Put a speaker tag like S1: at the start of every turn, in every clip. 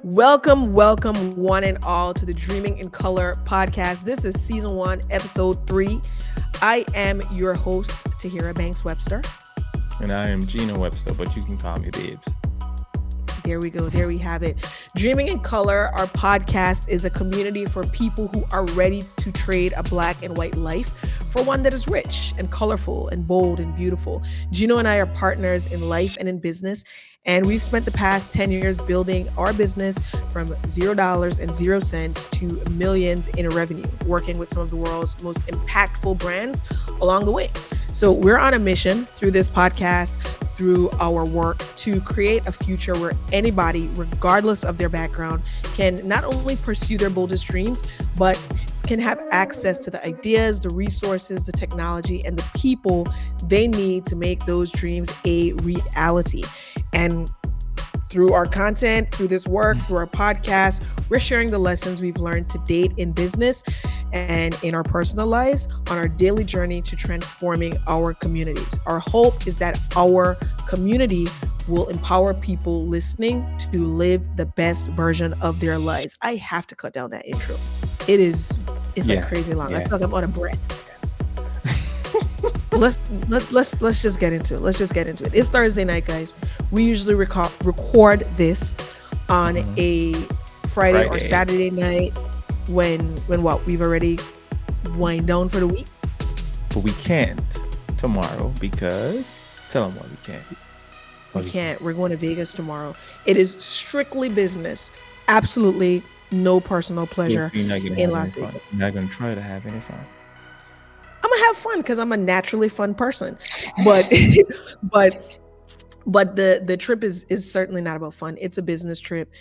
S1: Welcome, one and all, to the Dreaming in Color podcast. This is season 1, episode 3. I am your host, Tahirah Banks Webster.
S2: And I am Gino Webster, but you can call me Babes.
S1: There we go. There we have it. Dreaming in Color, our podcast, is a community for people who are ready to trade a black and white life for one that is rich and colorful and bold and beautiful. Gino and I are partners in life and in business, and we've spent the past 10 years building our business from $0 and 0 cents to millions in revenue, working with some of the world's most impactful brands along the way. So we're on a mission through this podcast, through our work, to create a future where anybody, regardless of their background, can not only pursue their boldest dreams, but can have access to the ideas, the resources, the technology, and the people they need to make those dreams a reality. And through our content, through this work, through our podcast, we're sharing the lessons we've learned to date in business and in our personal lives on our daily journey to transforming our communities. Our hope is that our community will empower people listening to live the best version of their lives. I have to cut down that intro. It's like crazy long. I feel like I'm out of breath. Let's just get into it. It's Thursday night, guys. We usually record this on a Friday or Saturday night when we've already wind down for the week.
S2: But we can't tomorrow because tell them why we can't.
S1: We can't. We're going to Vegas tomorrow. It is strictly business. Absolutely no personal pleasure in Las Vegas.
S2: You're not going to try to have any fun.
S1: I'm gonna have fun because I'm a naturally fun person, but the trip is certainly not about fun. It's a business trip,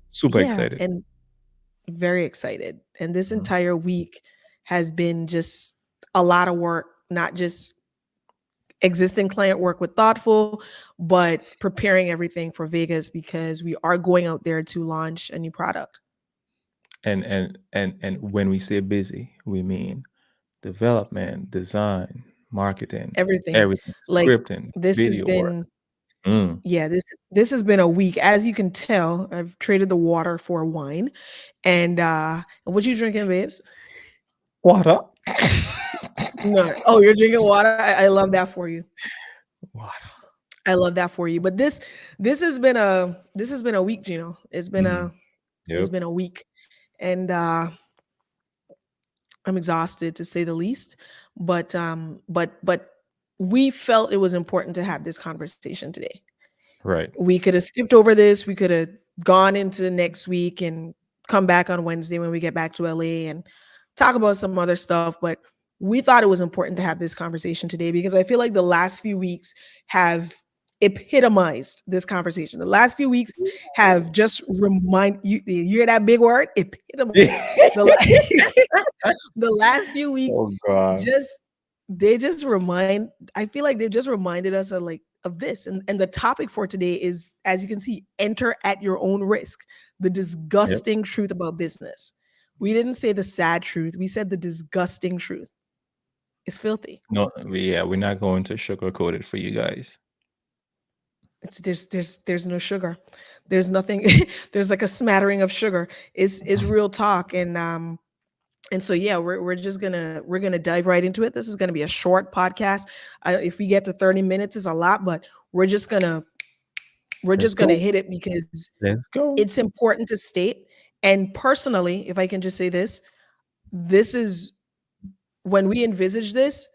S2: Super excited
S1: and very excited. And this entire week has been just a lot of work, not just existing client work with Thoughtful, but preparing everything for Vegas because we are going out there to launch a new product.
S2: And when we say busy, we mean development, design, marketing, everything,
S1: like
S2: scripting,
S1: this
S2: video
S1: has been
S2: work.
S1: This has been a week. As you can tell, I've traded the water for wine. And what you drinking, babes?
S2: Water.
S1: No. Oh, you're drinking water. I love that for you.
S2: Water.
S1: I love that for you. But this has been a week, Gino. It's been it's been a week, and I'm exhausted, to say the least, but we felt it was important to have this conversation today.
S2: Right.
S1: We could have skipped over this. We could have gone into next week and come back on Wednesday when we get back to LA and talk about some other stuff. But we thought it was important to have this conversation today because I feel like the last few weeks have epitomized this conversation. The last few weeks have just you hear that big word? Epitomized. The last few weeks I feel like they've just reminded us of this. And the topic for today is, as you can see, enter at your own risk. The disgusting truth about business. We didn't say the sad truth. We said the disgusting truth. It's filthy.
S2: No, we're not going to sugarcoat it for you guys.
S1: There's no sugar. There's nothing. There's like a smattering of sugar. Is real talk. And so we're gonna dive right into it. This is gonna be a short podcast. If we get to 30 minutes, is a lot, but we're just gonna hit it because
S2: Let's go.
S1: It's important to state. And personally, if I can just say this is when we envisaged this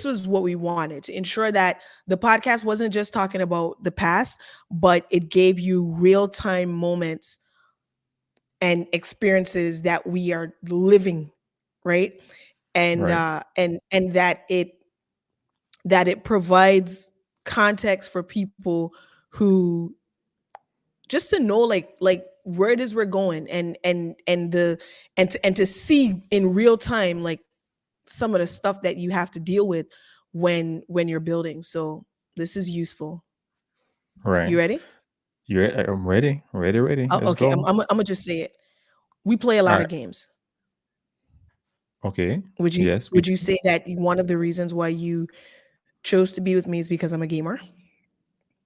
S1: was what we wanted, to ensure that the podcast wasn't just talking about the past, but it gave you real-time moments and experiences that we are living, right? And and that it provides context for people who just to know like where it is we're going and to see in real time like some of the stuff that you have to deal with when you're building. So this is useful.
S2: Right.
S1: You ready?
S2: I'm ready. Ready.
S1: Okay. I'm gonna just say it. We play a lot of games.
S2: Okay.
S1: Would you say that one of the reasons why you chose to be with me is because I'm a gamer?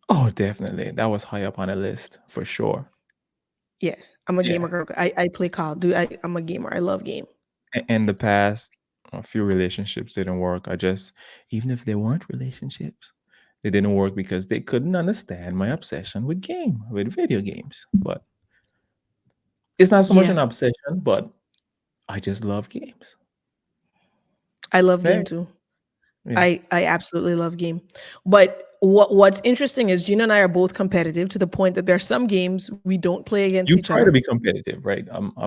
S2: Oh, definitely. That was high up on the list for sure.
S1: Yeah, I'm a gamer
S2: Yeah.
S1: girl. I play Call. I'm a gamer. I love game.
S2: In the past, a few relationships didn't work. I just, even if they weren't relationships, they didn't work because they couldn't understand my obsession with video games. But it's not so much
S1: Yeah,
S2: an obsession, but I just love games.
S1: I love game
S2: Hey,
S1: too.
S2: yeah.
S1: I absolutely love game. But what's interesting is Gina and I are both competitive to the point that there are some games we don't play against
S2: You
S1: each
S2: try to
S1: other.
S2: be competitive, right?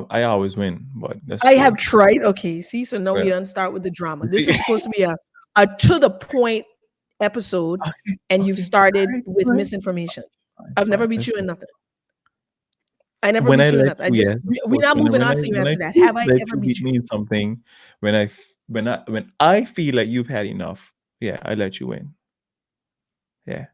S2: I always win, but that's
S1: I have
S2: cool.
S1: tried. Okay, see, so now we
S2: Well,
S1: don't start with the drama.
S2: you
S1: This
S2: see,
S1: is supposed to be a to the point episode,
S2: okay,
S1: and you've
S2: okay, all
S1: started
S2: right,
S1: with
S2: fine,
S1: misinformation.
S2: fine,
S1: I've never
S2: fine.
S1: beat
S2: Let's
S1: you in
S2: go.
S1: nothing. I never
S2: When I
S1: beat you in
S2: let
S1: nothing. I
S2: you,
S1: just
S2: yes, of
S1: we
S2: course.
S1: now moving on. So you
S2: When I
S1: answer that. Have I
S2: let
S1: ever
S2: you
S1: beat
S2: beat
S1: you?
S2: me in something, when I feel like you've had enough, yeah, I let you win. Yeah,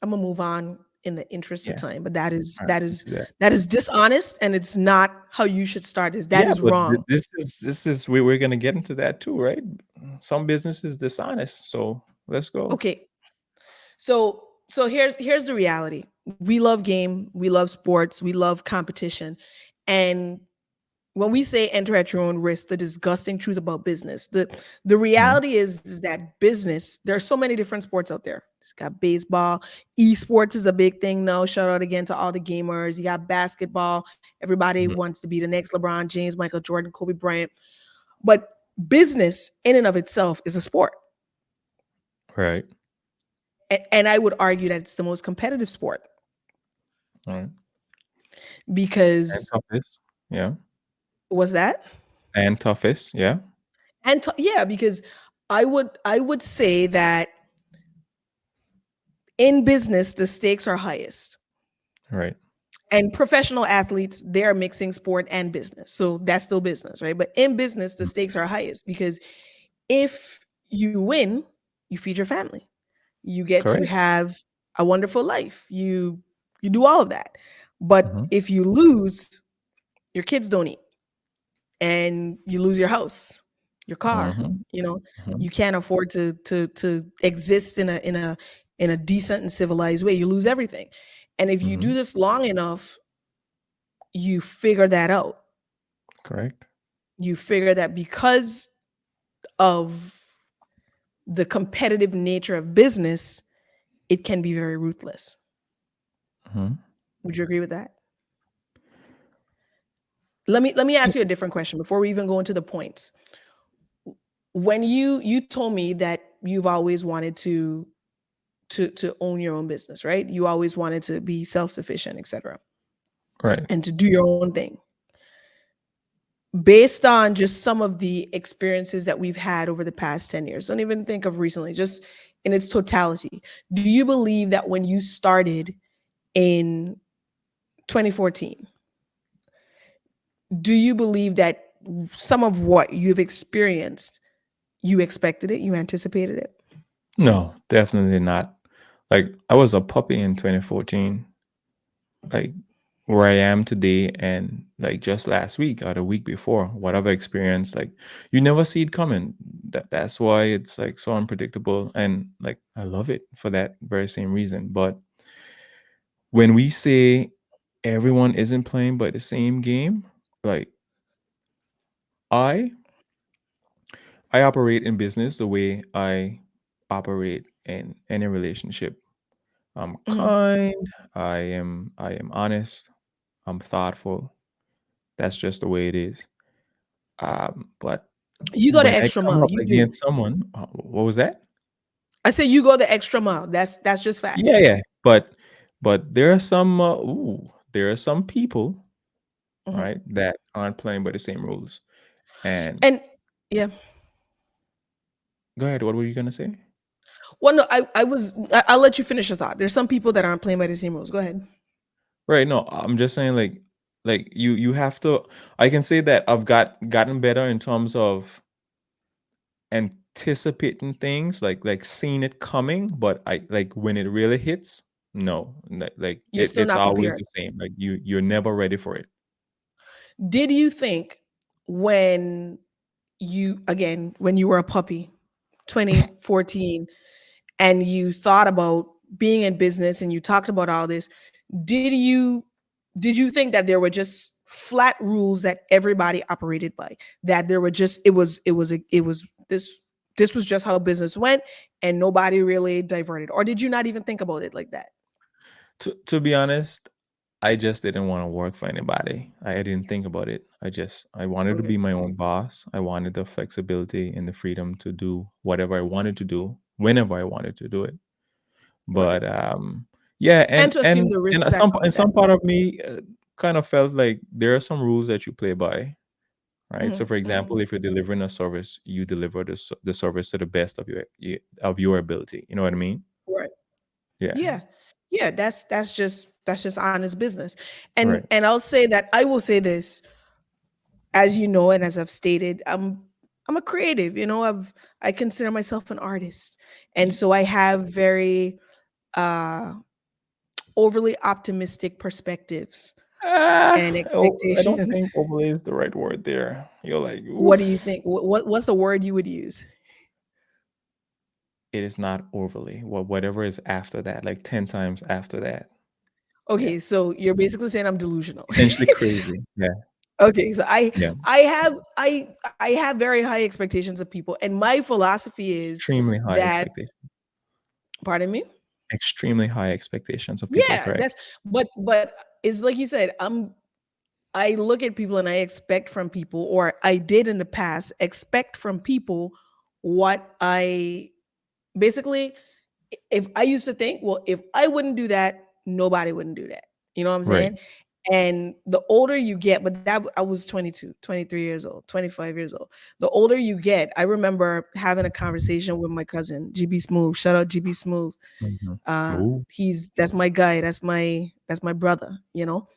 S1: I'm gonna move on in the interest of
S2: yeah.
S1: time. But
S2: All right, let's do that.
S1: that is dishonest, and it's not how you should start this. That
S2: Yeah,
S1: is
S2: but
S1: wrong.
S2: this is we're gonna get into that too, right? Some business is dishonest, so let's go.
S1: Okay. So here's the reality. We love game, we love sports, we love competition. And when we say enter at your own risk, the disgusting truth about business, the
S2: Mhm.
S1: reality is that business, there are so many different sports out there. It's got baseball, esports is a big thing now. Shout out again to all the gamers. You got basketball. Everybody
S2: Mhm.
S1: wants to be the next LeBron James, Michael Jordan, Kobe Bryant. But business in and of itself is a sport.
S2: Right.
S1: And I would argue that it's the most competitive sport
S2: All right. And
S1: because
S2: toughest. Yeah.
S1: was that?
S2: And toughest. Yeah.
S1: Yeah, because I would say that in business the stakes are highest.
S2: Right.
S1: And professional athletes, they're mixing sport and business. So that's still business, right? But in business, the
S2: Mhm.
S1: stakes are highest because if you win, you feed your family. You get to
S2: Correct.
S1: have a wonderful life. You do all of that. But
S2: Mhm.
S1: if you lose, your kids don't eat and you lose your house, your car,
S2: Mhm.
S1: you know,
S2: Mhm.
S1: you can't afford to exist in a decent and civilized way. You lose everything. And if you do
S2: Mhm.
S1: this long enough, you figure that out.
S2: Correct.
S1: You figure that because of the competitive nature of business, it can be very ruthless.
S2: Mhm.
S1: Would you agree with that? Let me ask you a different question before we even go into the points. When you told me that you've always wanted to own your own business, right? You always wanted to be self-sufficient, etc.,
S2: Right.
S1: and to do your own thing. Based on just some of the experiences that we've had over the past 10 years, don't even think of recently, just in its totality, do you believe that when you started in 2014, do you believe that some of what you've experienced, you expected it, you anticipated it?
S2: No, definitely not. Like I was a puppy in 2014. Like where I am today and like just last week or the week before, whatever experience, like you never see it coming. That's why it's like so unpredictable and like I love it for that very same reason. But when we say everyone isn't playing by the same game, like I I operate in business the way I operate in any relationship. I'm
S1: Mhm.
S2: kind, I am honest, I'm thoughtful. That's just the way it is. But
S1: You go the
S2: when I
S1: extra
S2: come
S1: mile.
S2: up
S1: You do.
S2: against someone, what was that?
S1: I say you go the extra mile. That's just
S2: Yeah,
S1: facts.
S2: yeah. But there are some there are some people,
S1: Mhm.
S2: right, that aren't playing by the same rules. And
S1: And yeah.
S2: go ahead, what were you gonna say?
S1: Well, no, I'll let you finish your thought. There's some people that aren't playing by the same rules. Go ahead.
S2: Right, no, I'm just saying like you have to I can say that I've gotten better in terms of anticipating things, like seeing it coming, but I like when it really hits, no,
S1: You're still
S2: it's
S1: not
S2: always
S1: prepared.
S2: the same. Like you're never ready for it.
S1: Did you think when when you were a puppy, 2014, and you thought about being in business and you talked about all this, did you did you think that there were just flat rules that everybody operated by, that there were just it was this was just how business went and nobody really diverted, or did you not even think about it like that?
S2: To be honest, I just didn't want to work for anybody. I didn't think about it. I wanted to
S1: Okay.
S2: be my own boss. I wanted the flexibility and the freedom to do whatever I wanted to do whenever I wanted to do it.
S1: Right.
S2: But yeah,
S1: And to assume the
S2: and
S1: risk that come with
S2: some
S1: that.
S2: part of me kind of felt like there are some rules that you play by, right? So,
S1: Hmm.
S2: for
S1: Hmm.
S2: example, if you're delivering a service, you deliver the service to the best of your ability. You know what I mean?
S1: Right.
S2: Yeah.
S1: Yeah. Yeah, that's just honest business.
S2: Right.
S1: And I'll say that, I will say this, as you know, and as I've stated, I'm a creative. I consider myself an artist, and
S2: Y-
S1: so I have very uh, overly optimistic perspectives and
S2: I don't
S1: expectations.
S2: think overlay is the right word there. You're like,
S1: What
S2: oof.
S1: do you think? What's the word you would use?
S2: It is not overly. Whatever is after that, like 10 times after that. Yeah.
S1: Okay, so you're basically saying I'm delusional.
S2: Essentially crazy. Yeah.
S1: Okay, so I
S2: Yeah.
S1: I have I I have very high expectations of people, and my philosophy is
S2: Extremely high
S1: that,
S2: expectations.
S1: pardon me.
S2: Extremely high expectations of people,
S1: Yeah,
S2: correct?
S1: but it's like you said, I look at people and I expect from people, or I did in the past expect from people what I basically, if I used to think, well, if I wouldn't do that, nobody wouldn't do that. You know what I'm
S2: Right.
S1: saying? And the older you get, but that I was 22, 23 years old, 25 years old. The older you get, I remember having a conversation with my cousin, GB Smooth. Shout out GB Smooth.
S2: Mhm. Smooth.
S1: He's That's my guy. That's my brother,
S2: Mm.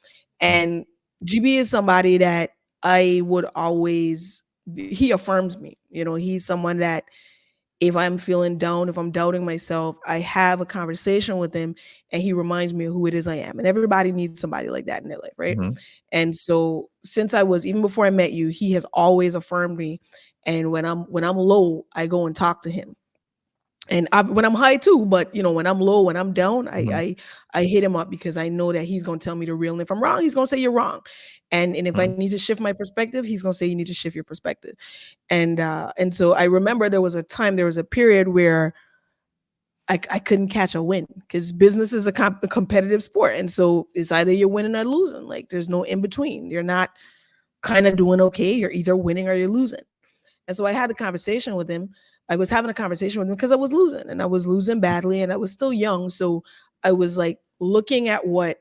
S1: And GB is somebody that I would always, he affirms me. He's someone that, if I'm feeling down, if I'm doubting myself, I have a conversation with him and he reminds me of who it is I am. And everybody needs somebody like that in their life, right?
S2: Mhm.
S1: And so since even before I met you, he has always affirmed me. And when I'm low, I go and talk to him. And when I'm high too, but when I'm low, when I'm down, I
S2: Mhm.
S1: I I hit him up because I know that he's gonna tell me the real. And if I'm wrong, he's gonna say you're wrong. And if I
S2: Mhm.
S1: need to shift my perspective, he's gonna say you need to shift your perspective. And so I remember there was a period where I couldn't catch a win, because business is a competitive sport, and so it's either you're winning or losing. Like, there's no in between. You're not kind of doing okay. You're either winning or you're losing. And so I had a conversation with him. I was having a conversation with him because I was losing, and I was losing badly, and I was still young. So I was like looking at what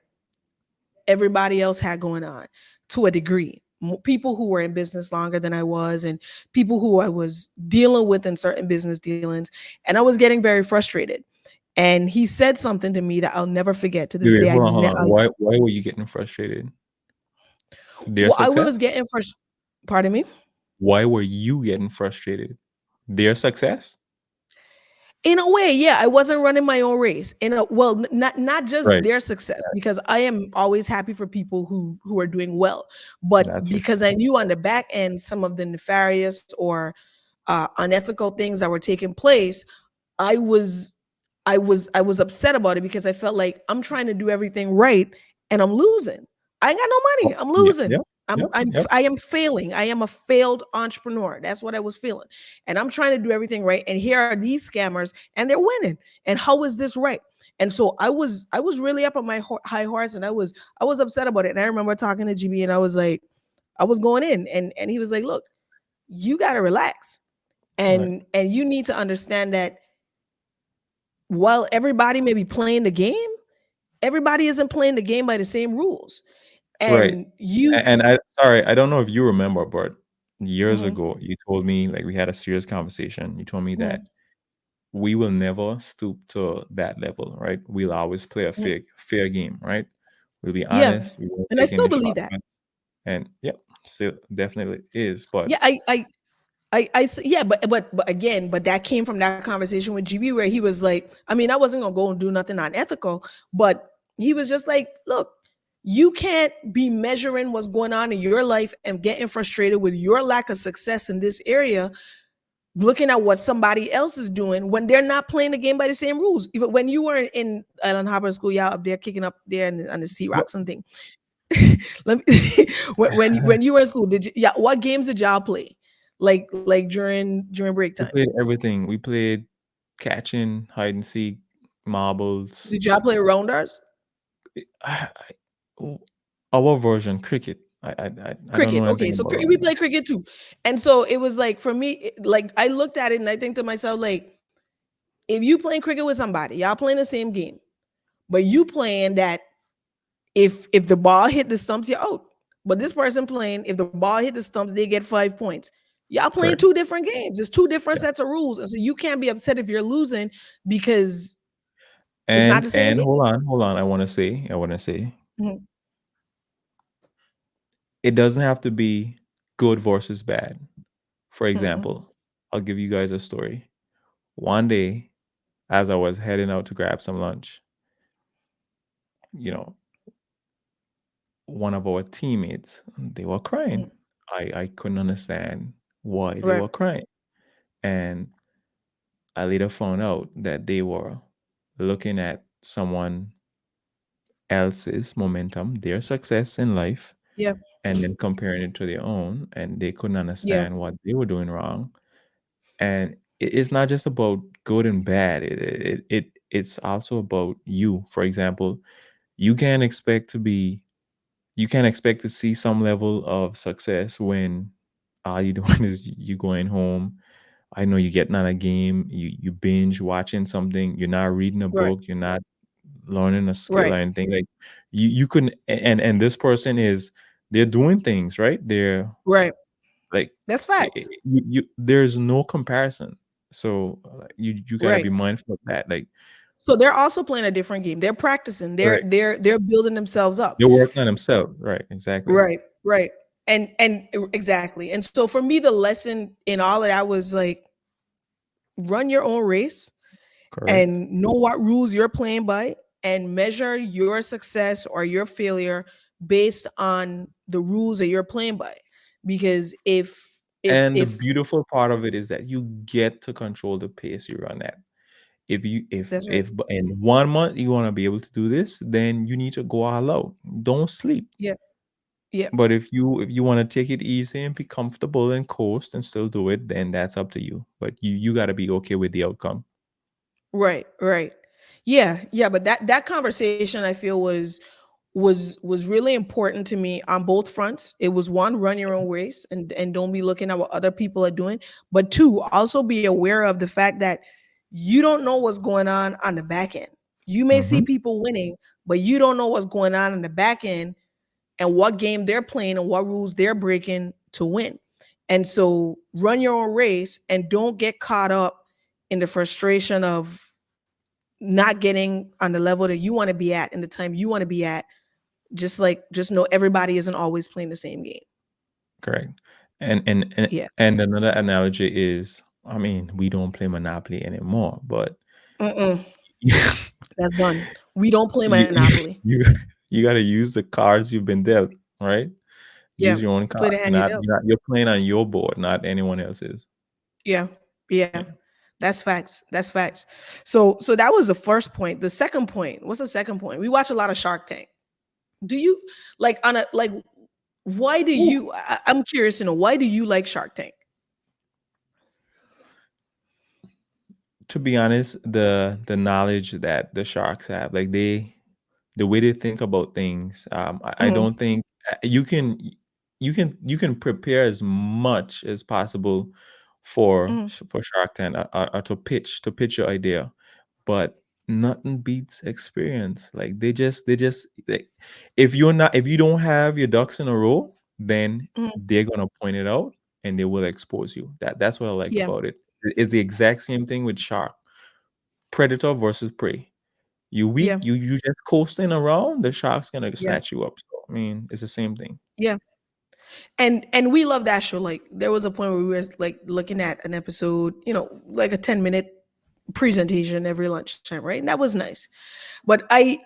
S1: everybody else had going on to a degree. People who were in business longer than I was, and people who I was dealing with in certain business dealings. And I was getting very frustrated. And he said something to me that I'll never forget to
S2: Wait,
S1: this
S2: wait,
S1: day.
S2: hold on, hold on. Why were you getting frustrated? Their
S1: I
S2: success?
S1: was getting frustrated. Pardon me?
S2: Why were you getting frustrated? Their success?
S1: In a way, yeah, I wasn't running my own race. Not just
S2: Right.
S1: their success, because I am always happy for people who are doing well, but
S2: That's for
S1: because
S2: sure.
S1: I knew on the back end some of the nefarious or unethical things that were taking place. I was I was upset about it because I felt like I'm trying to do everything right and I'm losing. I ain't got no money.
S2: Oh,
S1: I'm
S2: yep,
S1: losing.
S2: yep, yep, yep.
S1: I am failing. I am a failed entrepreneur. That's what I was feeling. And I'm trying to do everything right. And here are these scammers and they're winning. And how is this right? And so I was really up on my high horse, and I was upset about it. And I remember talking to GB, and I was like, I was going in, and he was like, look, you got to relax.
S2: Right.
S1: And you need to understand that while everybody may be playing the game, everybody isn't playing the game by the same rules.
S2: Right.
S1: And you,
S2: And I sorry, I don't know if you remember, but years
S1: mhm,
S2: ago, you told me, like, we had a serious conversation. You told me that
S1: mhm,
S2: we will never stoop to that level, right? We'll always play a
S1: mhm.
S2: fair game, right? We'll be
S1: Yeah,
S2: honest. We won't
S1: and I
S2: take
S1: still
S2: any
S1: believe that.
S2: shortcuts. And yep, still definitely is. But
S1: Yeah, yeah, but again, but that came from that conversation with GB where he was like, I mean, I wasn't gonna go and do nothing unethical, but he was just like, look, you can't be measuring what's going on in your life and getting frustrated with your lack of success in this area looking at what somebody else is doing when they're not playing the game by the same rules. Even when you were in Island Harbor School, y'all up there kicking up there on the sea
S2: What
S1: rocks and thing. Let me when you were in school, did you, yeah, what games did y'all play? Like during break
S2: we
S1: time?
S2: played everything. We played catching, hide and seek, marbles.
S1: Did y'all play rounders?
S2: I, I, our version cricket. I don't
S1: Cricket.
S2: know
S1: Okay,
S2: anything
S1: so
S2: about
S1: we
S2: rounders.
S1: play cricket too. And so it was like for me, like I looked at it and I think to myself, like, if you playing cricket with somebody, y'all playing the same game, but you playing that if the ball hit the stumps, you're out. But this person playing, if the ball hit the stumps, they get 5 points. Y'all playing
S2: Correct.
S1: two different games. There's two different
S2: Yeah.
S1: sets of rules. And so you can't be upset if you're losing because it's not
S2: And
S1: the same game.
S2: hold on. I want to say,
S1: Mhm,
S2: it doesn't have to be good versus bad. For
S1: mhm,
S2: example, I'll give you guys a story. One day, as I was heading out to grab some lunch, you know, one of our teammates, they were crying.
S1: mhm.
S2: I couldn't understand why they
S1: Right.
S2: were crying. And I later found out that they were looking at someone else's momentum, their success in life,
S1: Yeah.
S2: and then comparing it to their own, and they couldn't
S1: Yeah.
S2: understand what they were doing wrong. And it's not just about good and bad. It's also about you. For example, you can't expect to be you can't expect to see some level of success when all you doing is you going home. I know you're getting on a game, you binge watching something, you're not reading a
S1: Right.
S2: book, you're not learning a skill
S1: Right.
S2: or anything. Like you couldn't and this person is they're doing things, right? They're
S1: Right.
S2: like
S1: That's facts.
S2: there's no comparison. So you got to
S1: Right.
S2: be mindful of that. Like
S1: So they're also playing a different game. They're practicing. They're
S2: correct.
S1: they're they're building themselves up.
S2: They're working on themselves, right? Exactly.
S1: Right. Right. And exactly. And so for me, the lesson in all of that was like run your own race
S2: Correct.
S1: and know what rules you're playing by and measure your success or your failure based on the rules that you're playing by. Because
S2: And the
S1: if
S2: beautiful part of it is that you get to control the pace you run at.
S1: that's right.
S2: If in 1 month you want to be able to do this, then you need to go all out. Don't sleep.
S1: Yeah. Yeah.
S2: But if you want to take it easy and be comfortable and coast and still do it, then that's up to you. But you got to be okay with the outcome.
S1: Right, right. Yeah, yeah, but that conversation I feel was really important to me on both fronts. It was one, run your own race and don't be looking at what other people are doing, but two, also be aware of the fact that you don't know what's going on the back end. You may see
S2: Hmm.
S1: people winning, but you don't know what's going on in the back end and what game they're playing and what rules they're breaking to win. And so run your own race and don't get caught up in the frustration of not getting on the level that you want to be at in the time you want to be at. Just know everybody isn't always playing the same game.
S2: Correct. And and and
S1: Yeah.
S2: and another analogy is, I mean, we don't play Monopoly anymore, but
S1: Mm-mm. That's done. We don't play
S2: you
S1: Monopoly.
S2: you you got to use the cards you've been dealt, right?
S1: Yeah.
S2: Use your own
S1: Play the
S2: cards.
S1: hand you dealt.
S2: You're playing on your board, not anyone else's.
S1: Yeah. Yeah.
S2: Yeah.
S1: That's facts. That's facts. So that was the first point. The second point, what's the second point? We watch a lot of Shark Tank. Do you like on a like why do
S2: Ooh.
S1: you I'm curious to know why do you like Shark Tank?
S2: To be honest, the knowledge that the sharks have, like the way they think about things, I
S1: Mhm,
S2: don't think you can prepare as much as possible
S1: mhm,
S2: for Shark Tank, or to pitch your idea, but nothing beats experience. Like they just like, if you don't have your ducks in a row, then
S1: mhm.
S2: they're gonna point it out and they will expose you. That's what I like
S1: Yeah.
S2: about it. It's the exact same thing with shark. Predator versus prey. You weak,
S1: Yeah.
S2: you just coasting around, the shark's gonna
S1: Yeah.
S2: snatch you up. So I mean, it's the same thing.
S1: Yeah. And we love that show. Like there was a point where we were like looking at an episode, like a 10-minute presentation every lunchtime, right? And that was nice. But a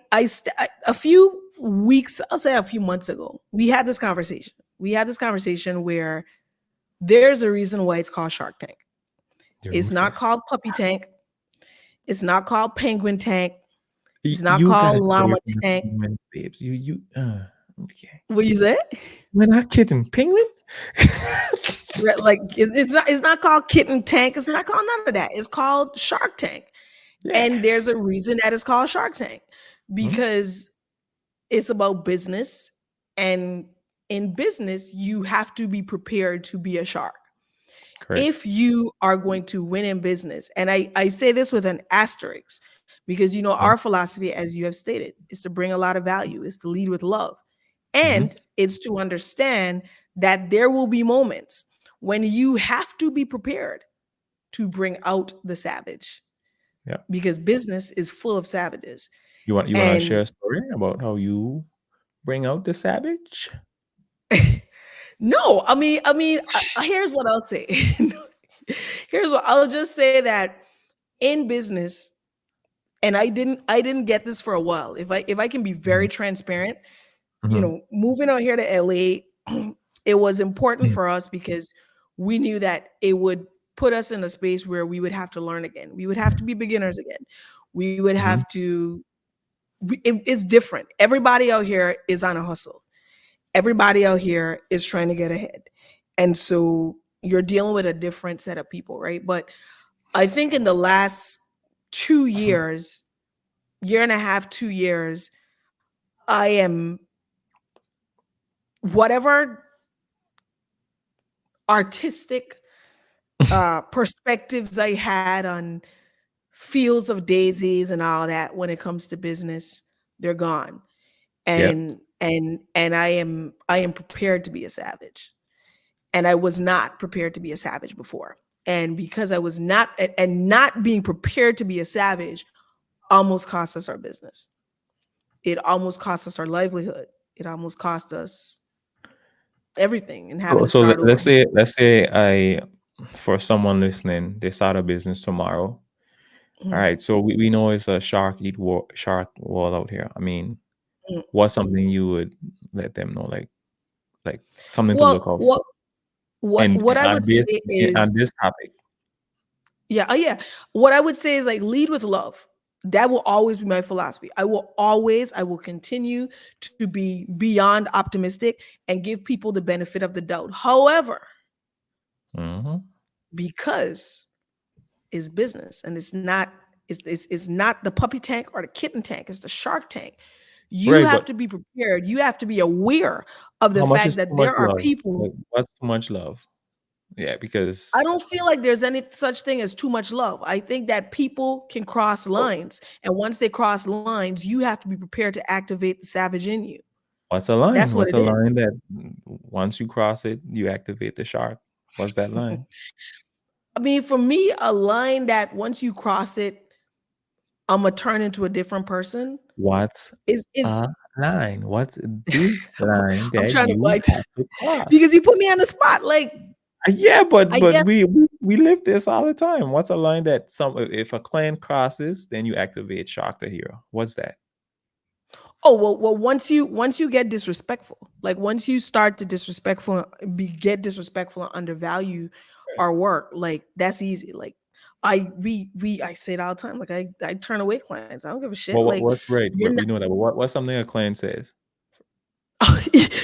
S1: few weeks, I'll say a few months ago, we had this conversation. We had this conversation where there's a reason why it's called Shark Tank.
S2: You're
S1: It's not
S2: ruthless.
S1: called puppy tank. It's not called penguin tank. It's not
S2: You
S1: called
S2: gotta get away
S1: llama
S2: from the
S1: tank.
S2: penguins, babes. Okay.
S1: What you say?
S2: We're not kidding. Penguin?
S1: Right, like it's not called kitten tank. It's not called none of that. It's called Shark Tank.
S2: Yeah.
S1: And there's a reason that it's called Shark Tank
S2: Mhm.
S1: because it's about business. And in business, you have to be prepared to be a shark.
S2: Correct.
S1: If you are going to win in business, and I say this with an asterisk because our
S2: Mhm.
S1: philosophy, as you have stated, is to bring a lot of value, is to lead with love.
S2: Mhm.
S1: And it's to understand that there will be moments when you have to be prepared to bring out the savage
S2: Yeah.
S1: because business is full of savages.
S2: You wanna share
S1: And
S2: a story about how you bring out the savage?
S1: no, here's what I'll say. Here's what I'll just say that in business, and I didn't get this for a while. If I can be very
S2: Mhm.
S1: transparent,
S2: Mhm.
S1: moving out here to LA, it was important
S2: Mhm.
S1: for us because we knew that it would put us in a space where we would have to learn again. We would have to be beginners again. We would
S2: Mhm.
S1: have to. It's different. Everybody out here is on a hustle. Everybody out here is trying to get ahead, and so you're dealing with a different set of people, right? But I think in the last 2 years, year and a half, 2 years, I am whatever artistic perspectives I had on fields of daisies and all that when it comes to business, they're gone.
S2: Yep.
S1: And I am prepared to be a savage. And I was not prepared to be a savage before. And because I was not and not being prepared to be a savage almost cost us our business. It almost cost us our livelihood. It almost cost us everything and having
S2: So
S1: to
S2: so
S1: start over.
S2: let's say I for someone listening, they start a business tomorrow. All
S1: Mhm,
S2: right, so we know it's a shark wall out here. I mean,
S1: mhm.
S2: what's something you would let them know, like something to look
S1: Well,
S2: out for?
S1: what what
S2: And
S1: what I would say is,
S2: on this topic,
S1: yeah, oh yeah. What I would say is like lead with love. That will always be my philosophy. I will continue to be beyond optimistic and give people the benefit of the doubt. However,
S2: mhm.
S1: because it's business and it's not the puppy tank or the kitten tank, it's the shark tank. You
S2: Right,
S1: have
S2: but
S1: to be prepared. You have to be aware of the
S2: how much
S1: fact
S2: is too
S1: that
S2: much
S1: there are
S2: love?
S1: people.
S2: Like, what's too much love? Yeah,
S1: I
S2: because
S1: don't feel like there's any such thing as too much love. I think that people can cross
S2: oh,
S1: lines. And once they cross lines, you have to be prepared to activate the savage in you.
S2: what's a line?
S1: That's what
S2: What's
S1: it
S2: a
S1: is.
S2: line that once you cross it, you activate the shark? What's that line?
S1: I mean, for me, a line that once you cross it, I'm gonna turn into a different person
S2: What's
S1: is
S2: a line? What's the line
S1: I'm
S2: that
S1: trying to
S2: you
S1: bite
S2: have to
S1: because
S2: cross?
S1: you put me on the spot. Like,
S2: Yeah, but
S1: I
S2: but
S1: guess.
S2: we live this all the time. What's a line that some if a client crosses, then you activate shock the hero? What's that?
S1: Oh well. Once you get disrespectful, like once you start to get disrespectful and undervalue
S2: Right.
S1: our work, like that's easy. Like I say it all the time. Like I turn away clients. I don't give a shit.
S2: Well,
S1: Like
S2: what's right?
S1: you're
S2: But
S1: not.
S2: we know that. But what's something a client says?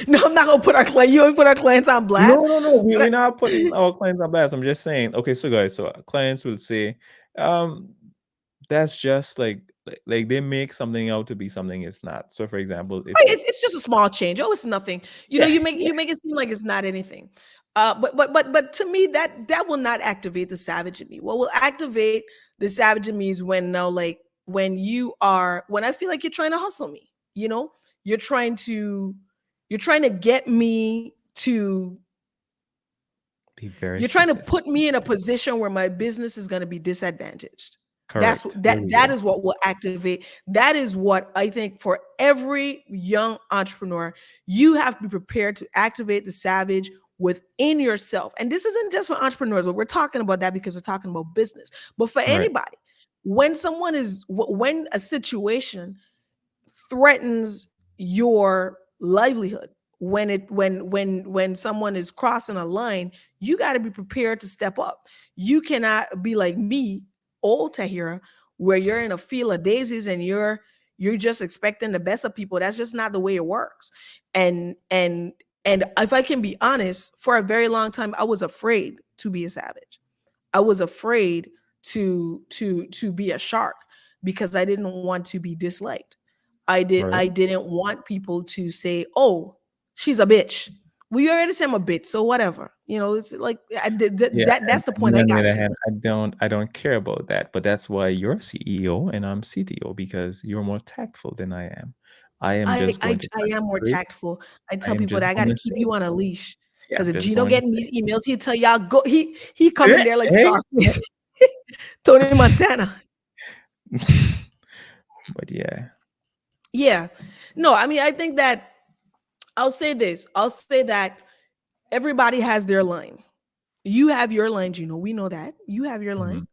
S1: No, I'm not gonna put our client. You don't put our clients on
S2: No,
S1: blast.
S2: no, no.
S1: But
S2: We're not putting our clients on blast. I'm just saying. Okay, so guys, so clients will say, um, that's just like they make something out to be something it's not. So, for example, if
S1: it's just a small change. Oh, it's nothing.
S2: yeah,
S1: You make
S2: yeah,
S1: you make it seem like it's not anything. But to me that will not activate the savage in me. What will activate the savage in me is when now like when I feel like you're trying to hustle me. You're trying to get me to
S2: be very
S1: you're trying to
S2: specific.
S1: put me in a position where my business is going to be disadvantaged.
S2: Correct. There we
S1: That
S2: go.
S1: is what will activate. That is what I think for every young entrepreneur, you have to be prepared to activate the savage within yourself. And this isn't just for entrepreneurs, but we're talking about that because we're talking about business. But for
S2: Right.
S1: anybody, when a situation threatens your livelihood, when someone is crossing a line, you got to be prepared to step up. You cannot be like me, old Tahira, where you're in a field of daisies and you're just expecting the best of people. That's just not the way it works. And if I can be honest, for a very long time I was afraid to be a savage. I was afraid to be a shark because I didn't want to be disliked. I
S2: Right.
S1: didn't want people to say, "Oh, she's a bitch." We already say I'm a bitch, so whatever. It's like
S2: Yeah,
S1: that's the
S2: and
S1: point
S2: me
S1: I
S2: on the
S1: got
S2: other
S1: to.
S2: hand, I don't care about that. But that's why you're CEO and I'm CTO because you're more tactful than I am. I am just going to
S1: I am more
S2: concentrate.
S1: tactful. I
S2: I
S1: tell
S2: am
S1: people
S2: just
S1: that I got
S2: going
S1: to
S2: to
S1: keep
S2: say,
S1: you on a leash
S2: yeah,
S1: because
S2: I'm
S1: if
S2: just
S1: Gino
S2: going to
S1: getting
S2: say,
S1: these emails, he'll tell y'all go. He come in
S2: hey,
S1: there like
S2: hey, hey.
S1: Scarface, Tony Montana.
S2: But yeah,
S1: Yeah, no, I mean I think that I'll say this. I'll say that everybody has their line. You have your line, Gino. We know that you have your line,
S2: mhm,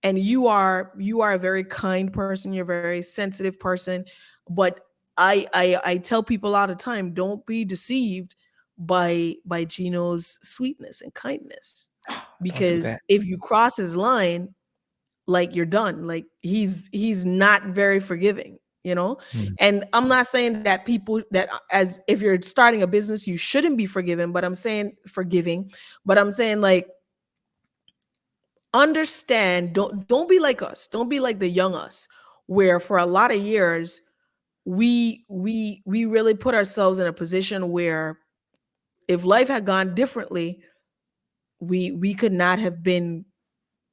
S1: and you are a very kind person. You're a very sensitive person, but I tell people all the time, don't be deceived by Gino's sweetness and kindness,
S2: don't do
S1: because
S2: that.
S1: if you cross his line, like you're done. Like he's not very forgiving, you know.
S2: Mm,
S1: And I'm not saying that people that as if you're starting a business you shouldn't be forgiven, but I'm saying forgiving, but I'm saying like understand, don't be like us, don't be like the young us, where for a lot of years we really put ourselves in a position where if life had gone differently, we could not have been,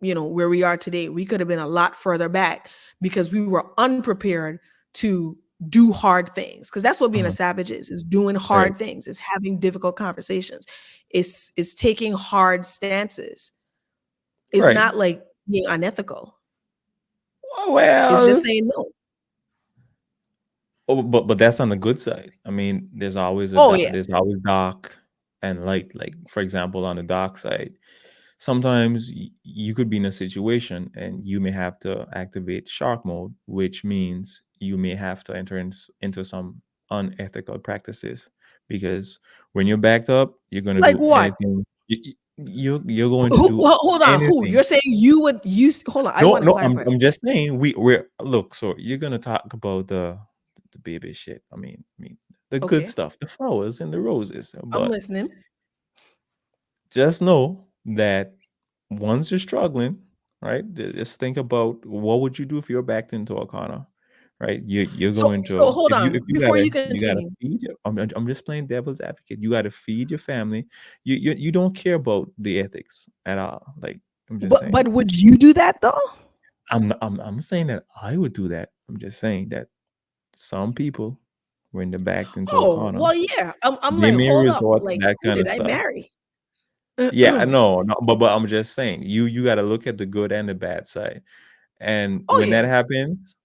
S1: where we are today. We could have been a lot further back because we were unprepared to do hard things, because that's what being a
S2: mhm,
S1: savage is doing
S2: right,
S1: hard things, is having difficult conversations, is taking hard stances. It's
S2: right.
S1: not like being unethical. It's just
S2: Well,
S1: saying no.
S2: oh, but that's on the good side. I mean,
S1: Oh yeah.
S2: there's always dark and light. Like for example, on the dark side, sometimes you could be in a situation and you may have to activate shark mode, which means you may have to enter into some unethical practices because when you're backed up, you're going to
S1: Like
S2: do
S1: what?
S2: anything. You're going to do
S1: Hold on, who
S2: anything.
S1: you're saying you would use? Hold on, I
S2: No,
S1: want to
S2: no, I'm
S1: clarify.
S2: I'm just saying we're look. So you're gonna talk about the baby shit. I mean the good
S1: Okay,
S2: stuff, the flowers and the roses.
S1: I'm
S2: But
S1: listening.
S2: just know that once you're struggling, right? Just think about what would you do if you're backed into a corner, right? You're
S1: so
S2: going
S1: so
S2: to
S1: hold
S2: if
S1: on
S2: you
S1: before
S2: gotta
S1: you
S2: you gotta
S1: continue.
S2: feed your. I'm just playing devil's advocate. You gotta feed your family. You don't care about the ethics at all. Like I'm just
S1: But
S2: saying.
S1: would you do that though?
S2: I'm saying that I would do that. I'm just saying that some people, when they're backed into a
S1: Oh,
S2: corner,
S1: well, yeah. I'm
S2: they
S1: like,
S2: may
S1: hold up.
S2: resort to
S1: Like,
S2: that
S1: who
S2: kind
S1: did
S2: of
S1: I
S2: stuff.
S1: marry?
S2: Yeah,
S1: Oh
S2: no, but I'm just saying you got to look at the good and the bad side. And when that
S1: yeah.
S2: happens,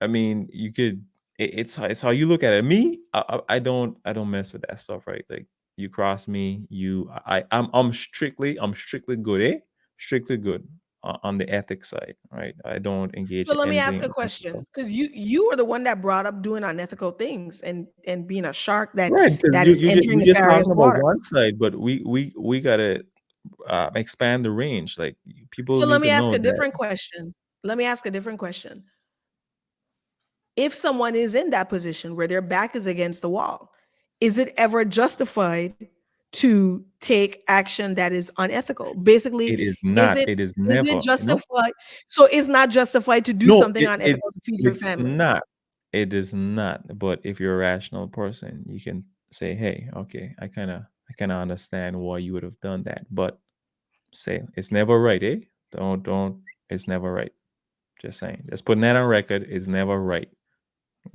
S2: I mean, you could. It's how you look at it. Me, I don't mess with that stuff, right? Like you cross me, I'm strictly good, strictly good on the ethics side, right? I don't engage
S1: So
S2: in
S1: let me ask
S2: anything
S1: a question,
S2: unethical.
S1: because you were the one that brought up doing unethical things and being a shark that
S2: Right, because
S1: that
S2: you
S1: is
S2: you just
S1: entering
S2: you just
S1: nefarious
S2: talking about one
S1: waters.
S2: side, but we gotta expand the range. Like people
S1: So let
S2: need
S1: me
S2: to
S1: ask
S2: know
S1: a
S2: that
S1: different question. Let me ask a different question. If someone is in that position where their back is against the wall, is it ever justified to take action that is unethical? Basically,
S2: it is
S1: is
S2: not.
S1: it
S2: It is
S1: is it
S2: never. No,
S1: justified? So it's not justified to do
S2: no.
S1: something unethical to feed your
S2: It's
S1: family.
S2: not. It is not. But if you're a rational person, you can say, "Hey, okay, I kind of understand why you would have done that." But say it's never right, eh? Don't. It's never right. Just saying. Just putting that on record. It's never right.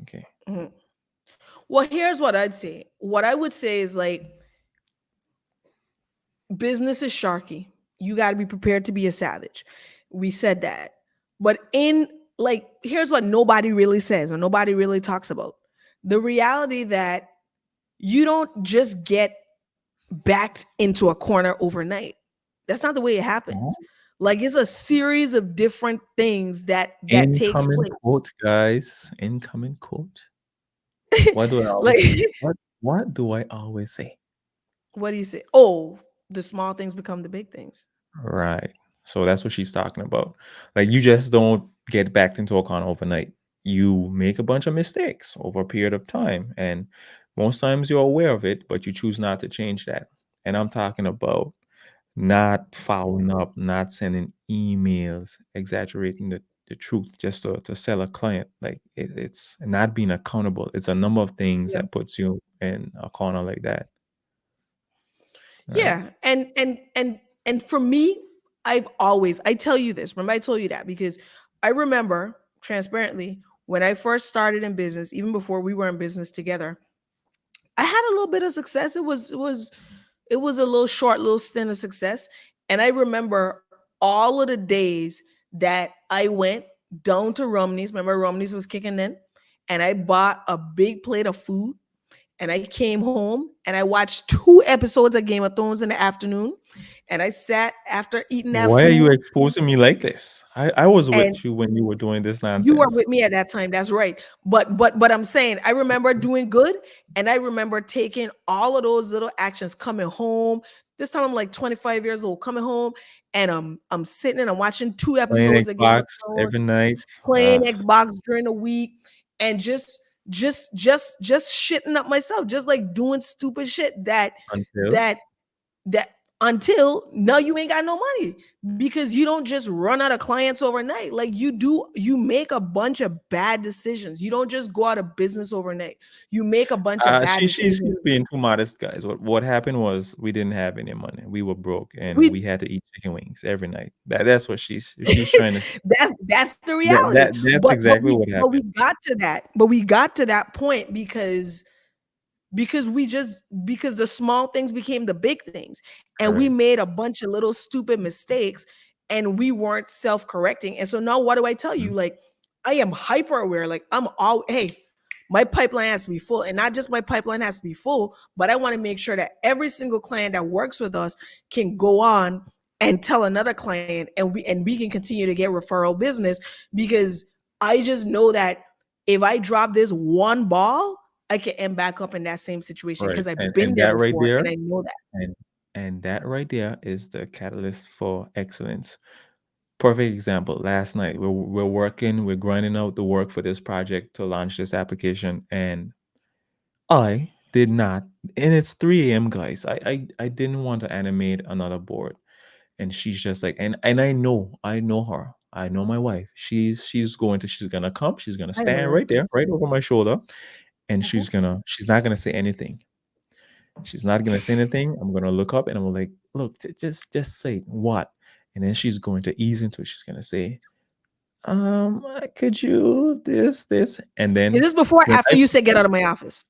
S2: Okay.
S1: Mhm. Well, here's what I'd say. What I would say is like business is sharky. You got to be prepared to be a savage. We said that. But in like here's what nobody really says or nobody really talks about. The reality that you don't just get backed into a corner overnight. That's not the way it happens. Like it's a series of different things that takes
S2: Incoming
S1: place.
S2: quote, guys. Incoming quote. What do I always
S1: Like
S2: what? What do I always say?
S1: What do you say? Oh, the small things become the big things.
S2: Right. So that's what she's talking about. Like you just don't get back into a con overnight. You make a bunch of mistakes over a period of time. And most times you're aware of it, but you choose not to change that. And I'm talking about not following up, not sending emails, exaggerating the truth just to sell a client. Like it's not being accountable. It's a number of things
S1: Yeah.
S2: that puts you in a corner like that. Right.
S1: Yeah. And for me, I tell you this. Remember I told you that because I remember transparently when I first started in business, even before we were in business together, I had a little bit of success. It was a little short little stint of success. And I remember all of the days that I went down to Romney's. Remember Romney's was kicking then? And I bought a big plate of food and I came home and I watched 2 episodes of Game of Thrones in the afternoon. And I sat after eating that
S2: Why are you
S1: food
S2: exposing me like this? I was
S1: and
S2: with you when you were doing this
S1: you were
S2: nonsense.
S1: with me at that time. That's right. But I'm saying I remember doing good and I remember taking all of those little actions coming home. This time I'm like 25 years old, coming home and I'm sitting and I'm watching 2 episodes
S2: Playing
S1: of Game of
S2: Xbox
S1: Thrones,
S2: every night.
S1: playing Xbox during the week, and just shitting up myself, just like doing stupid shit
S2: Until
S1: that that until now you ain't got no money because you don't just run out of clients overnight. Like you make a bunch of bad decisions. You don't just go out of business overnight. You make a bunch of bad
S2: she's
S1: decisions.
S2: being too modest, guys. What happened was we didn't have any money. We were broke and
S1: We
S2: we had to eat chicken wings every night. That's what she's trying to.
S1: that's the
S2: That
S1: reality.
S2: that that's
S1: But but
S2: exactly
S1: we
S2: what
S1: but we
S2: happened.
S1: got to that. But we got to that point because we just because the small things became the big things and we
S2: Correct.
S1: made a bunch of little stupid mistakes and we weren't self-correcting. And so now what do I tell
S2: Mhm.
S1: you? Like I am hyper aware. Like I'm all hey, my pipeline has to be full, and not just my pipeline has to be full, but I want to make sure that every single client that works with us can go on and tell another client, and we can continue to get referral business because I just know that if I drop this one ball, I can end back up in that same situation
S2: Right.
S1: because I've
S2: And
S1: been there
S2: that right
S1: before
S2: there,
S1: and I know that.
S2: and and that right there is the catalyst for excellence. Perfect example. Last night we're working, we're grinding out the work for this project to launch this application, and I did not. And it's 3 a.m., guys. I didn't want to animate another board, and she's just like, and I know her. I know my wife. She's gonna come. She's gonna
S1: I know
S2: stand right there,
S1: ruthless.
S2: right over my shoulder, and
S1: Mhm.
S2: she's not gonna say anything. She's not gonna say anything. I'm gonna look up and I'm like, look, just say it. What? And then she's going to ease into it. She's gonna say, could you this? And
S1: Is
S2: then
S1: this before or
S2: when
S1: after
S2: I
S1: you said get out of my office?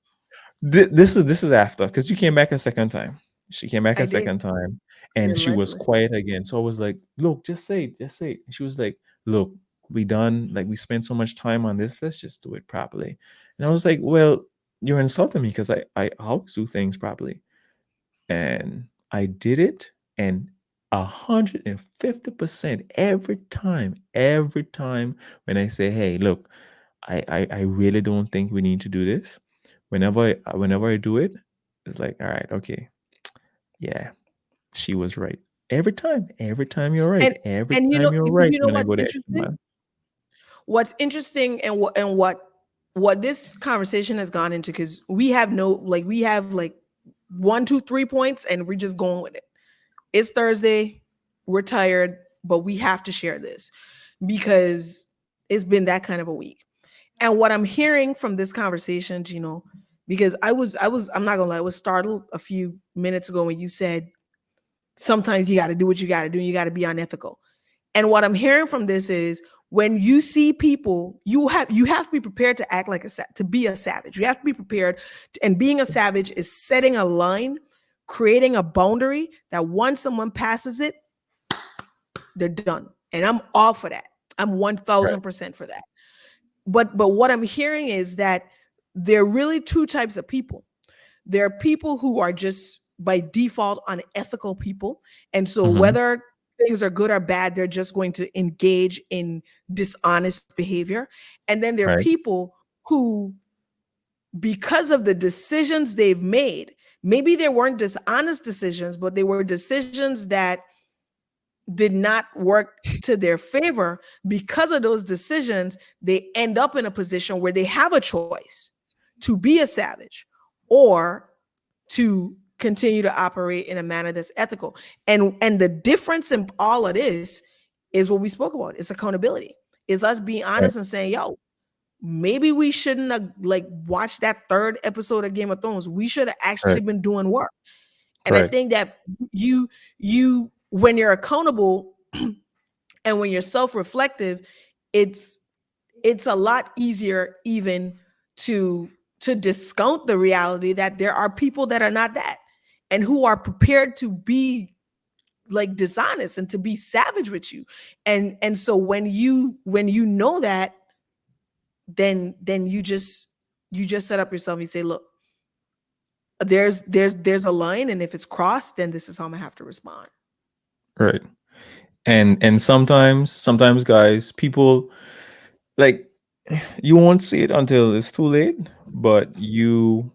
S2: this is after because you came back a second time. She came back
S1: I
S2: a
S1: did.
S2: second time and she was
S1: Relentless.
S2: quiet again. So I was like, look, just say it, just say it. And she was like, look, we done like we spent so much time on this. Let's just do it properly. And I was like, well, you're insulting me because I always do things properly. And I did it, and 150% every time when I say, hey, look, I really don't think we need to do this. Whenever I do it, it's like, all right, okay, yeah, she was right. Every time you're right.
S1: And
S2: Every
S1: and
S2: time you're right
S1: you know
S2: when I
S1: what's
S2: go the extra
S1: interesting?
S2: mile.
S1: What's interesting and what this conversation has gone into because we have like 1, 2, 3 points and we're just going with it. It's Thursday, we're tired, but we have to share this because it's been that kind of a week. And what I'm hearing from this conversation, Gino, because I'm not gonna lie, I was startled a few minutes ago when you said sometimes you got to do what you got to do, and you got to be unethical. And what I'm hearing from this is when you see people, you have to be prepared to act like to be a savage. You have to be prepared, and being a savage is setting a line, creating a boundary that once someone passes it, they're done. And I'm all for that. I'm one
S2: Right.
S1: thousand percent for that. But what I'm hearing is that there are really two types of people. There are people who are just by default unethical people. And so
S2: Hmm.
S1: whether things are good or bad, they're just going to engage in dishonest behavior. And then there are
S2: Right.
S1: people who because of the decisions they've made. Maybe they weren't dishonest decisions, but they were decisions that did not work to their favor. Because of those decisions, they end up in a position where they have a choice to be a savage or to continue to operate in a manner that's ethical. And the difference in all of this is what we spoke about. It's accountability. Is us being
S2: Right.
S1: honest and saying, yo, maybe we shouldn't have like watched that third episode of Game of Thrones. We should have actually
S2: Right.
S1: been doing work. And I
S2: Correct.
S1: think that you when you're accountable and when you're self-reflective, it's it's a lot easier even to to discount the reality that there are people that are not that and who are prepared to be like dishonest and to be savage with you. And so when you know that, then you just set up yourself. You say, look, there's a line, and if it's crossed, then this is how I'm gonna have to respond.
S2: Right. And sometimes guys, people like you won't see it until it's too late, but you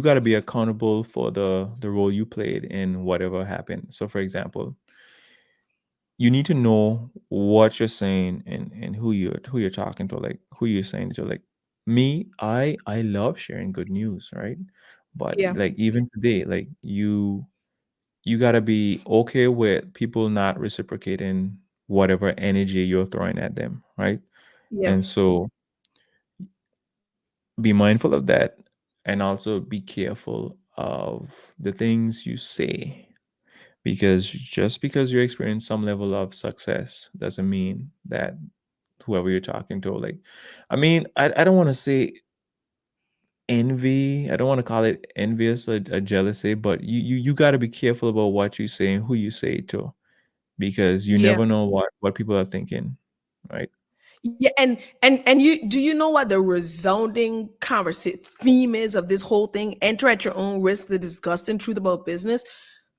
S2: got to be accountable for the role you played in whatever happened. So for example, you need to know what you're saying and who you're talking to, like who you're saying to. Like me, I love sharing good news, right? But
S1: Yeah,
S2: like even today, like you got to be okay with people not reciprocating whatever energy you're throwing at them, right?
S1: yeah,
S2: And so be mindful of that, and also be careful of the things you say, because just because you experience some level of success doesn't mean that whoever you're talking to, like, I mean, I don't want to say envy, I don't want to call it envious or a jealousy, but you got to be careful about what you say and who you say it to, because you
S1: yeah.
S2: never know what people are thinking, right?
S1: Yeah, and you do you know what the resounding conversation theme is of this whole thing? Enter at your own risk, the disgusting truth about business.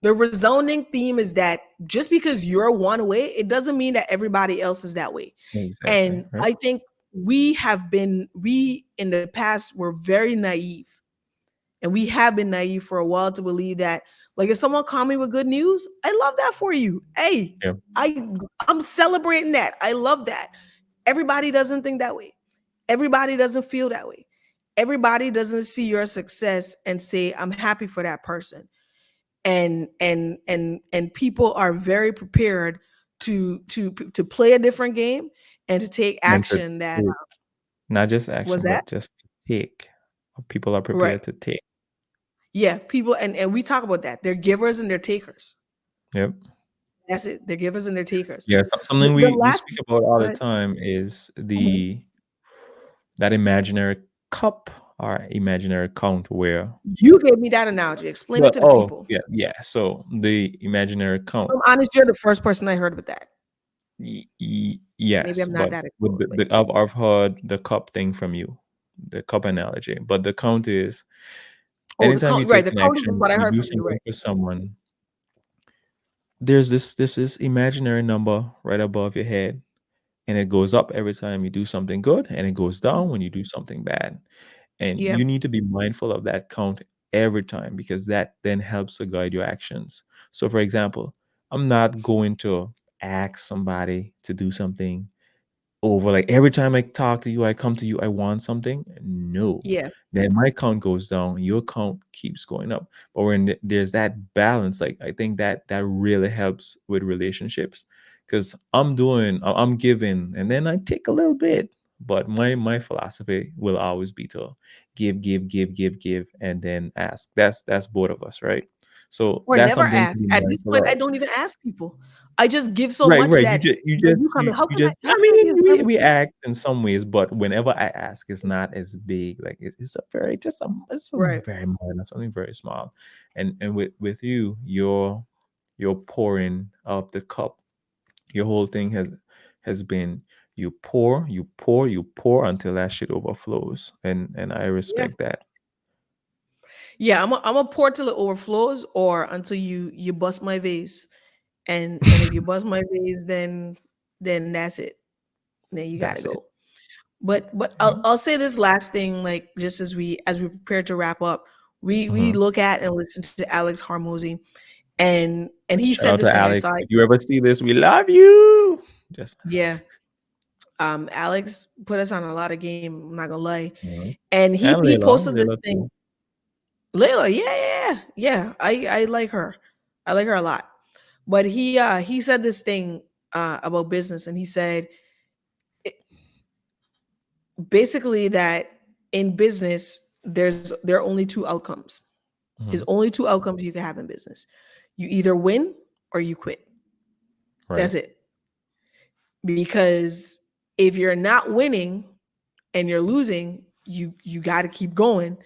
S1: The resounding theme is that just because you're one way, it doesn't mean that everybody else is that way.
S2: Exactly,
S1: And
S2: right.
S1: I think we in the past were very naive, and we have been naive for a while to believe that, like, if someone called me with good news, I love that for you. Hey,
S2: Yeah.
S1: I'm celebrating that. I love that. Everybody doesn't think that way. Everybody doesn't feel that way. Everybody doesn't see your success and say, I'm happy for that person. And people are very prepared to play a different game and to take
S2: And to
S1: action that
S2: take, not just
S1: was
S2: action,
S1: that
S2: but just to take. People are
S1: right.
S2: prepared to take.
S1: Yeah, people, and we talk about that. They're givers and they're takers.
S2: Yep.
S1: That's it. They're givers and they're takers.
S2: Yeah,
S1: The,
S2: something
S1: the
S2: we
S1: last
S2: speak about all
S1: go
S2: the
S1: ahead.
S2: time is
S1: Mhm.
S2: the that imaginary cup or imaginary count where
S1: You gave me that analogy. Explain it
S2: well,
S1: to the
S2: oh
S1: people.
S2: yeah, yeah. So the imaginary count,
S1: I'm honest, you're the first person I heard with that. Maybe
S2: yes,
S1: I'm not
S2: but
S1: that
S2: with
S1: exposed, but
S2: I've heard the cup thing from you, the cup analogy. But the count is
S1: oh, the
S2: anytime you
S1: count,
S2: take
S1: right? The
S2: an
S1: count is
S2: action,
S1: what I
S2: you
S1: heard
S2: do
S1: from you,
S2: something
S1: right?
S2: for someone, there's this imaginary number right above your head, and it goes up every time you do something good, and it goes down when you do something bad. And
S1: Yeah,
S2: you need to be mindful of that count every time, because that then helps to guide your actions. So for example, I'm not going to ask somebody to do something over, like every time I talk to you, I come to you, I want something. No,
S1: yeah,
S2: then my count goes down, your count keeps going up. But when there's that balance, like I think that that really helps with relationships, because I'm giving, and then I take a little bit. But my philosophy will always be to give, and then ask. That's both of us, right? So
S1: or
S2: that's
S1: never
S2: something to
S1: ask.
S2: be
S1: At this
S2: mindful
S1: point, I
S2: of.
S1: don't even ask people. I just give so
S2: Right,
S1: much
S2: right.
S1: that
S2: You
S1: when you
S2: just
S1: come in,
S2: you just
S1: how
S2: I
S1: can I be
S2: mean,
S1: of service
S2: we
S1: to you?
S2: act in some ways, but whenever I ask, it's not as big. Like it's a very just it's something
S1: Right.
S2: very minor, something very small. And with you, you're pouring out the cup. Your whole thing has been you pour, you pour, you pour until that shit overflows. And I
S1: Yeah.
S2: respect that.
S1: Yeah, I'm a pour till it overflows or until you bust my vase. And if you bust my vase, then that's it. Then you gotta
S2: That's it.
S1: go. But
S2: Mhm.
S1: I'll say this last thing, like just as we prepare to wrap up, we
S2: Mhm.
S1: look at and listen to Alex Hormozy, and he
S2: Shout
S1: said
S2: out
S1: this
S2: to
S1: thing. I
S2: Alex.
S1: saw it.
S2: If you ever see this, we love you. Just
S1: Yeah. Alex put us on a lot of game. I'm not gonna lie.
S2: Mhm.
S1: And
S2: And
S1: he
S2: Layla,
S1: posted this
S2: Layla
S1: thing.
S2: too.
S1: Layla, yeah. I like her. I like her a lot. But he said this thing about business, and he said basically that in business there are only two outcomes. There's
S2: Mhm.
S1: only two outcomes you can have in business. You either win or you quit.
S2: Right.
S1: That's it. Because if you're not winning and you're losing, you got to keep going.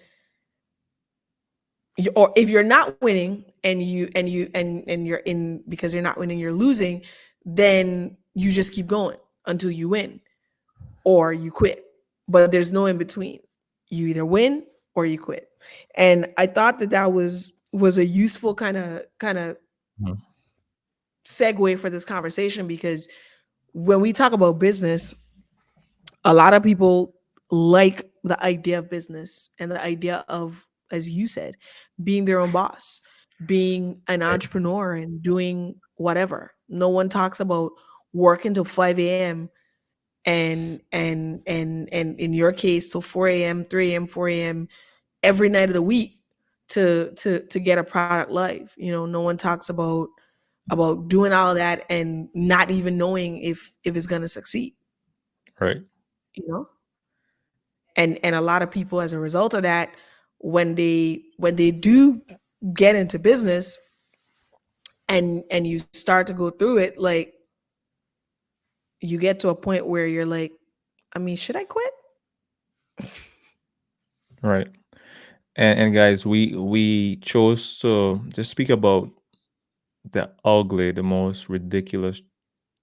S1: Or if you're not winning and you're in because you're not winning, you're losing, then you just keep going until you win or you quit. But there's no in between. You either win or you quit. And I thought that was a useful kind of
S2: Mhm.
S1: segue for this conversation, because when we talk about business, a lot of people like the idea of business and the idea of, as you said, being their own boss, being an
S2: Right.
S1: entrepreneur and doing whatever. No one talks about working till 5 a.m. and in your case till 4 a.m., 3 a.m., 4 a.m. every night of the week to get a product live. You know, no one talks about doing all of that and not even knowing if it's gonna succeed,
S2: Right.
S1: you know? And a lot of people, as a result of that, when they do get into business and you start to go through it, like you get to a point where you're like, I mean, should I quit?
S2: Right. And guys, we chose to just speak about the ugly, the most ridiculous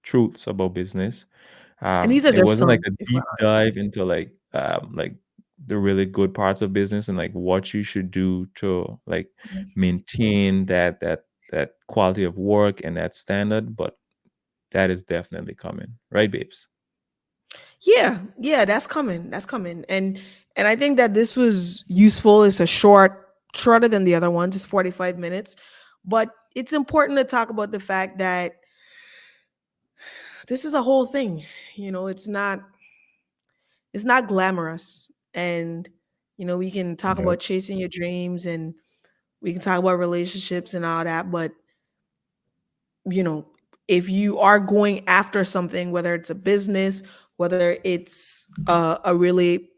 S2: truths about business.
S1: And these are
S2: It
S1: just
S2: wasn't like
S1: some,
S2: a
S1: if we're
S2: deep dive into like the really good parts of business and like what you should do to like
S1: honest.
S2: maintain that quality of work and that standard, but that is definitely coming, right, babes?
S1: Yeah, that's coming. That's coming. And I think that this was useful. It's a shorter than the other ones. It's 45 minutes. But it's important to talk about the fact that this is a whole thing. You know, it's not glamorous. And we can talk
S2: No.
S1: about chasing your dreams, and we can talk about relationships and all that, but you know, if you are going after something, whether it's a business, whether it's a really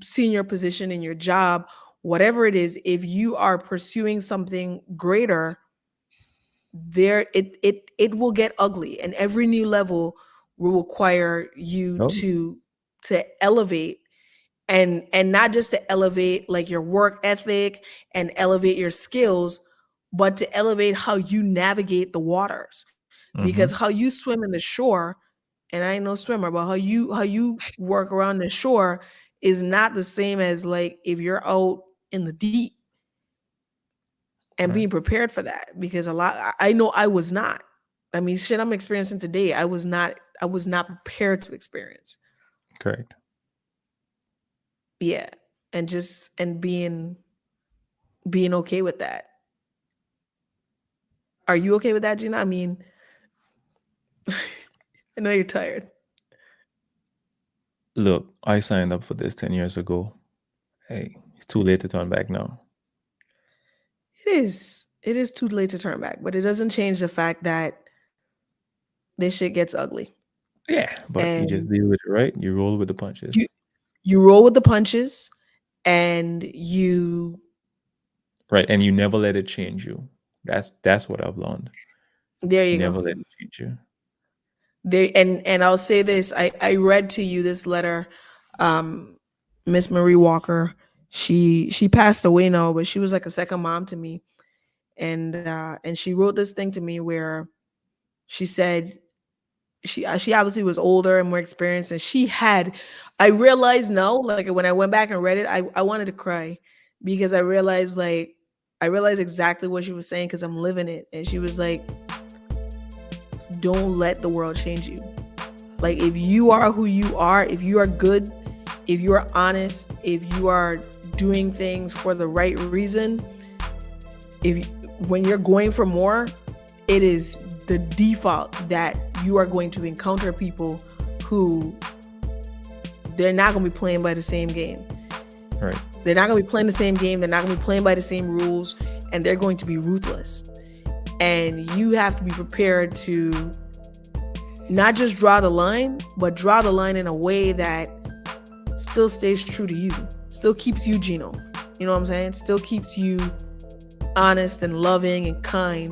S1: senior position in your job, whatever it is, if you are pursuing something greater, it will get ugly, and every new level will require you
S2: No.
S1: to elevate, and not just to elevate like your work ethic and elevate your skills, but to elevate how you navigate the waters, because how
S2: Mm-hmm.
S1: you swim in the shore, and I ain't no swimmer, but how you work around the shore is not the same as like if you're out in the deep, and being
S2: Right.
S1: prepared for that, because a lot I know I was not. I mean, shit I'm experiencing today, I was not prepared to experience.
S2: Correct.
S1: Yeah. And being okay with that. Are you okay with that, Gina? I mean, I know you're tired.
S2: Look, I signed up for this 10 years ago. Hey, it's too late to turn back now.
S1: It is. It is too late to turn back, but it doesn't change the fact that this shit gets ugly.
S2: Yeah, but you just
S1: And
S2: deal with it, right? You roll with the punches.
S1: you you roll with the punches, and you
S2: Right. And you never let it change you. That's what I've learned.
S1: there
S2: You
S1: you go.
S2: never let it change you.
S1: There, and I'll say this. I read to you this letter. Um Miss Marie Walker. She passed away now, but she was like a second mom to me. And she wrote this thing to me where she said she obviously was older and more experienced, and she had, I realized now, like when I went back and read it, I wanted to cry, because I realized exactly what she was saying, because I'm living it. And she was like, don't let the world change you. Like if you are who you are, if you are good if you are honest, if you are doing things for the right reason, when you're going for more, it is the default that you are going to encounter people who they're not going to be playing by the same game.
S2: Right.
S1: They're not going to be playing the same game. They're not going to be playing by the same rules, and they're going to be ruthless. And you have to be prepared to not just draw the line, but draw the line in a way that still stays true to you, still keeps you Gino. You know what I'm saying? Still keeps you honest and loving and kind,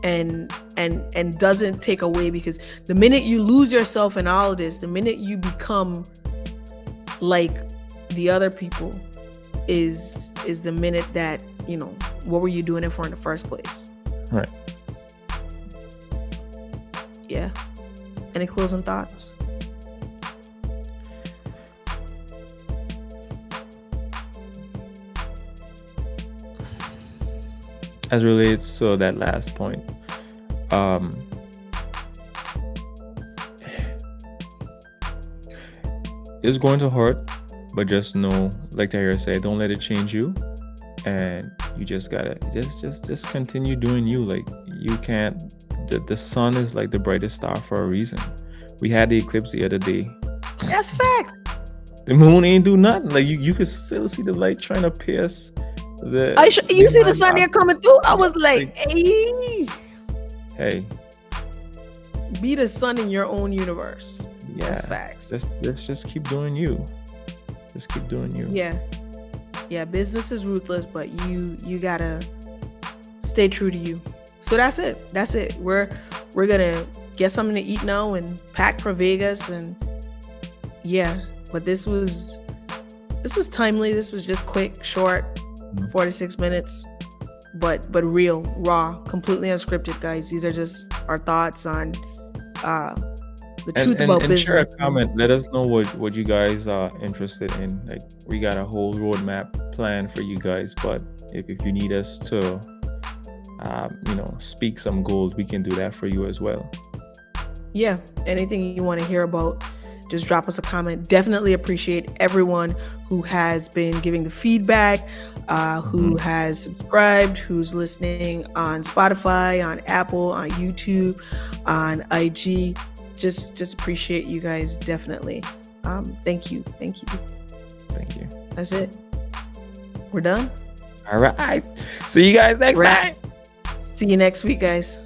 S1: and doesn't take away, because the minute you lose yourself in all of this, the minute you become like the other people, is the minute that, you know, what were you doing it for in the first place?
S2: Right.
S1: Yeah. Any closing thoughts?
S2: As relates to that last point, it's going to hurt, but just know, like Tahirah said, don't let it change you, and you just gotta just continue doing you. Like, you can't. The sun is like the brightest star for a reason. We had the eclipse the other day.
S1: That's facts.
S2: The moon ain't do nothing. Like, you could still see the light trying to pierce the.
S1: You see the sun there coming through? I was like, hey, be the sun in your own universe.
S2: Yeah,
S1: that's facts.
S2: Let's just keep doing you. Just keep doing you.
S1: Yeah. Business is ruthless, but you gotta stay true to you. So that's it. We're gonna get something to eat now and pack for Vegas, and yeah. But this was timely. This was just quick, short, 46 minutes, but real, raw, completely unscripted, guys. These are just our thoughts on the truth about business.
S2: Share a comment. Let us know what you guys are interested in. Like, we got a whole roadmap plan for you guys, but if you need us to speak some gold, we can do that for you as well.
S1: Yeah, anything you want to hear about, just drop us a comment. Definitely appreciate everyone who has been giving the feedback, who has subscribed, who's listening on Spotify, on Apple, on YouTube, on IG. Just appreciate you guys, definitely. Thank you. That's it. We're done.
S2: All right. See you guys next time.
S1: See you next week, guys.